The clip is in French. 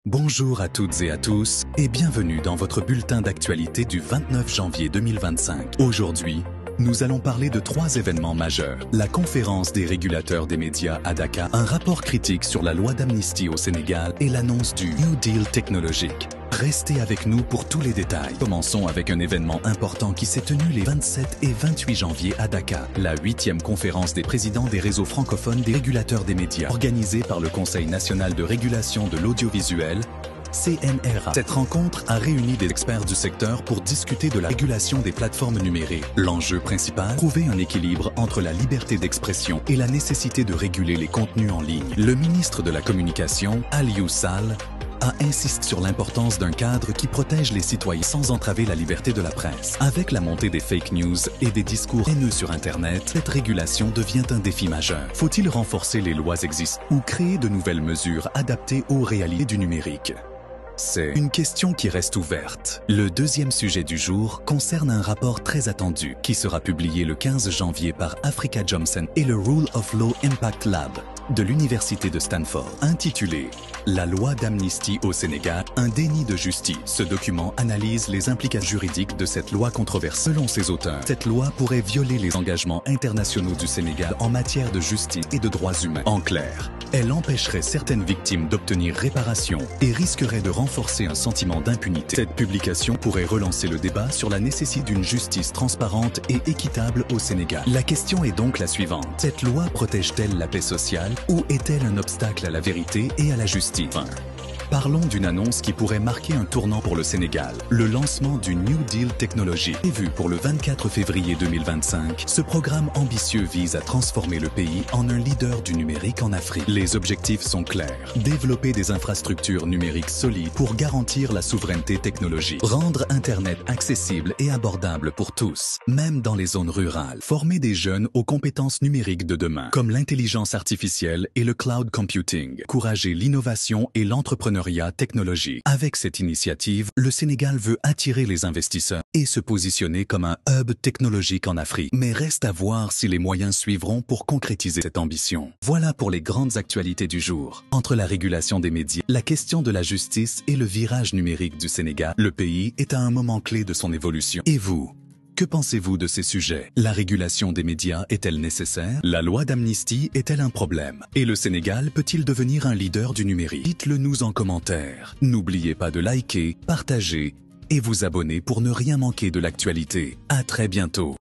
Bonjour à toutes et à tous et bienvenue dans votre bulletin d'actualité du 29 janvier 2025. Aujourd'hui, nous allons parler de 3 événements majeurs. La conférence des régulateurs des médias à Dakar, un rapport critique sur la loi d'amnistie au Sénégal et l'annonce du New Deal technologique. Restez avec nous pour tous les détails. Commençons avec un événement important qui s'est tenu les 27 et 28 janvier à Dakar, la 8e conférence des présidents des réseaux francophones des régulateurs des médias, organisée par le Conseil national de régulation de l'audiovisuel, CNRA. Cette rencontre a réuni des experts du secteur pour discuter de la régulation des plateformes numériques. L'enjeu principal, trouver un équilibre entre la liberté d'expression et la nécessité de réguler les contenus en ligne. Le ministre de la Communication, Aliou Sall, a insisté sur l'importance d'un cadre qui protège les citoyens sans entraver la liberté de la presse. Avec la montée des fake news et des discours haineux sur Internet, cette régulation devient un défi majeur. Faut-il renforcer les lois existantes ou créer de nouvelles mesures adaptées aux réalités du numérique? C'est une question qui reste ouverte. Le deuxième sujet du jour concerne un rapport très attendu qui sera publié le 15 janvier par Africa Johnson et le Rule of Law Impact Lab de l'Université de Stanford, intitulé « La loi d'amnistie au Sénégal, un déni de justice ». Ce document analyse les implications juridiques de cette loi controversée. Selon ses auteurs, cette loi pourrait violer les engagements internationaux du Sénégal en matière de justice et de droits humains. En clair, elle empêcherait certaines victimes d'obtenir réparation et risquerait de renforcer un sentiment d'impunité. Cette publication pourrait relancer le débat sur la nécessité d'une justice transparente et équitable au Sénégal. La question est donc la suivante. Cette loi protège-t-elle la paix sociale ou est-elle un obstacle à la vérité et à la justice? Parlons d'une annonce qui pourrait marquer un tournant pour le Sénégal, le lancement du New Deal technologique. Prévu pour le 24 février 2025, ce programme ambitieux vise à transformer le pays en un leader du numérique en Afrique. Les objectifs sont clairs. Développer des infrastructures numériques solides pour garantir la souveraineté technologique. Rendre Internet accessible et abordable pour tous, même dans les zones rurales. Former des jeunes aux compétences numériques de demain, comme l'intelligence artificielle et le cloud computing. Encourager l'innovation et l'entrepreneuriat technologique. Avec cette initiative, le Sénégal veut attirer les investisseurs et se positionner comme un hub technologique en Afrique. Mais reste à voir si les moyens suivront pour concrétiser cette ambition. Voilà pour les grandes actualités du jour. Entre la régulation des médias, la question de la justice et le virage numérique du Sénégal, le pays est à un moment clé de son évolution. Et vous? Que pensez-vous de ces sujets? La régulation des médias est-elle nécessaire? La loi d'amnistie est-elle un problème? Et le Sénégal peut-il devenir un leader du numérique? Dites-le nous en commentaire. N'oubliez pas de liker, partager et vous abonner pour ne rien manquer de l'actualité. À très bientôt.